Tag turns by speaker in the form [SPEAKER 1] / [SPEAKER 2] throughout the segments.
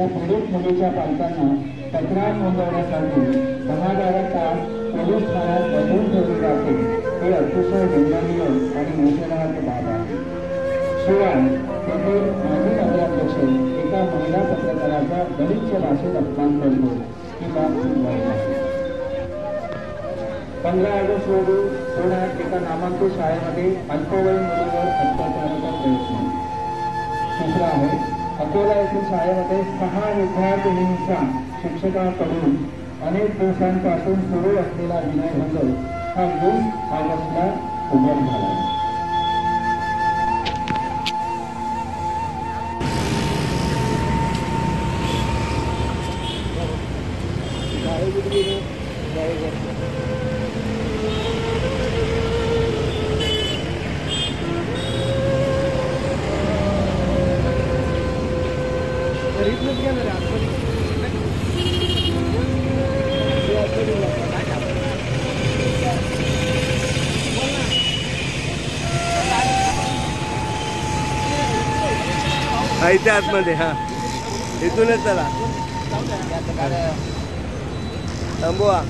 [SPEAKER 1] त्या पीडित मुलीच्या पालकांना तक्रार नोंदवण्यासाठी महागाराचा पोलीस ठाण्यात बदलून ठेवली जाते हे अतिशय निंदनीय आणि निषेधार्ह बाब आहे। शिवाय तेथे माजी नगराध्यक्ष एका महिला पत्रकाराचा दलित भाषेत अपमान करतो ही बाब खूप वाईट आहे। 15 ऑगस्ट रोजी पुण्यात एका नामांकित शाळेमध्ये अल्पवयीन मुलीवर अत्याचाराचा प्रयत्न। तिसरा आहे अकोला येथील शाळेमध्ये 6 विद्यार्थिनींचा शिक्षकांकडून अनेक दिवसांपासून सुरू असलेला विनयभंग हा 20 ऑगस्टला उघड झाला।
[SPEAKER 2] इथे आतमध्ये हा इथूनच चला थांबवा।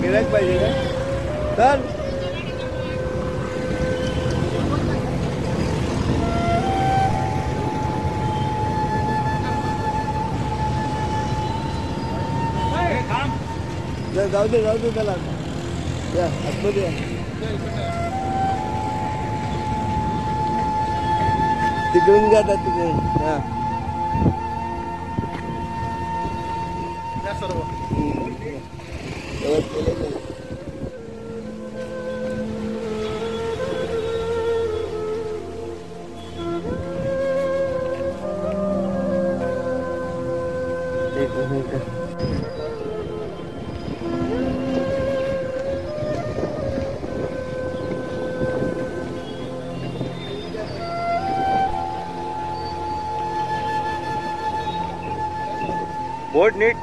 [SPEAKER 2] गिरायक पाहिजे का चल जाऊ दे त्याला आतमध्ये तिकडून घ्या तिकडून हा सर्व बोर्ड नीट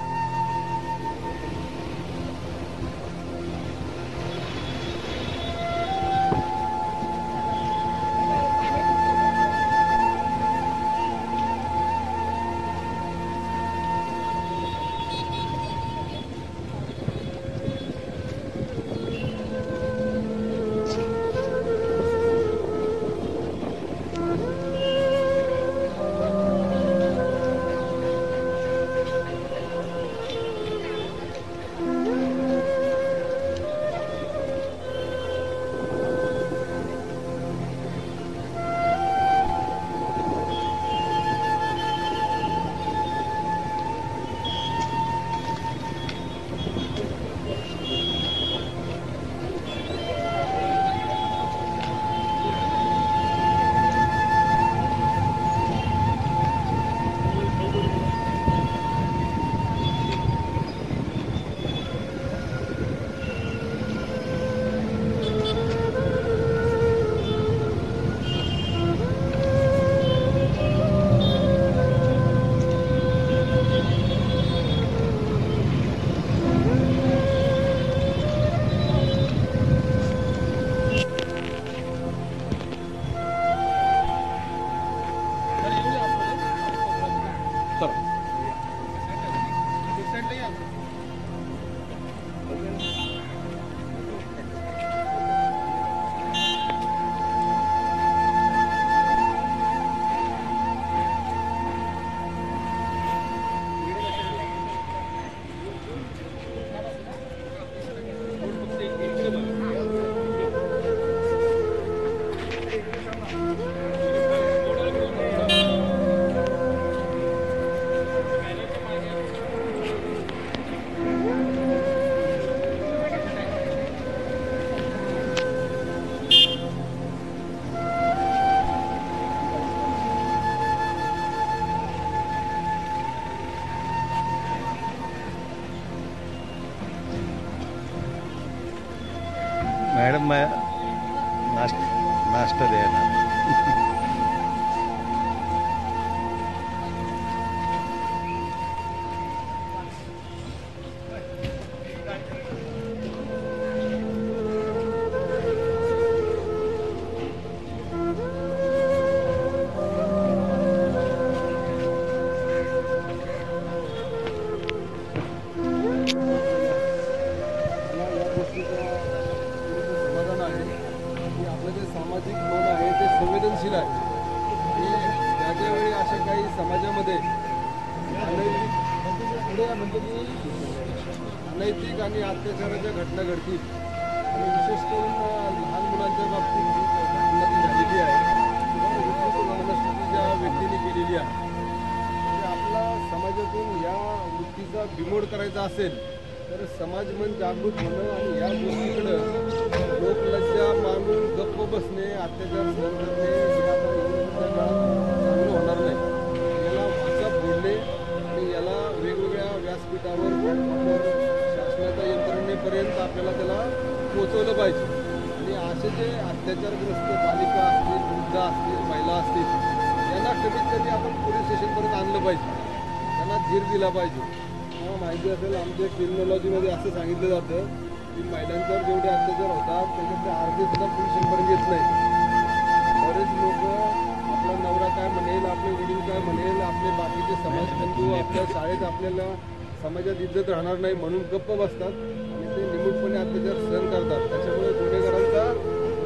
[SPEAKER 2] मॅडम नाश्ता द्यायला
[SPEAKER 3] समाधान आहे की आपलं जे सामाजिक मन आहे ते संवेदनशील आहे आणि ज्या वेळी अशा काही समाजामध्ये म्हणजे की अनैतिक आणि अत्याचाराच्या घटना घडतील आणि विशेष करून लहान मुलांच्या बाबतीत जी घटना ती झालेली आहे किंवा विकृत मनस्थिती ज्या व्यक्तीने केलेली आहे म्हणजे आपला समाजातून या वृत्तीचा बिमोड करायचा असेल तर समाज मन जागृत होणं आणि या गोष्टीकडं लोकलज्जा मानून गप्प बसणे अत्याचार सहन करणे हे आता येऊनच्या काळात चांगलं होणार नाही. याला भाषा फोडणे आणि याला वेगवेगळ्या व्यासपीठावर शासनाच्या यंत्रणेपर्यंत आपल्याला त्याला पोचवलं पाहिजे आणि असे जे अत्याचारग्रस्त बालिका असतील वृद्ध असतील महिला असतील यांना कमीत कमी आपण पोलीस स्टेशनपर्यंत आणलं पाहिजे, त्यांना धीर दिला पाहिजे. माहिती असेल आमच्या क्रिमिनॉलॉजीमध्ये असं सांगितलं जातं की महिलांच्यावर जेवढे अत्याचार होतात त्याच्यातले अर्धे सुद्धा पोलिसांपर्यंत येत नाही. बरेच लोक आपला नवरा काय म्हणेल, आपले वडील काय म्हणेल, आपले बाकीचे समाजबंधू आपल्या शाळेत आपल्याला समाजात इज्जत राहणार नाही म्हणून गप्प बसतात आणि ते निमूटपणे अत्याचार सहन करतात. त्याच्यामुळे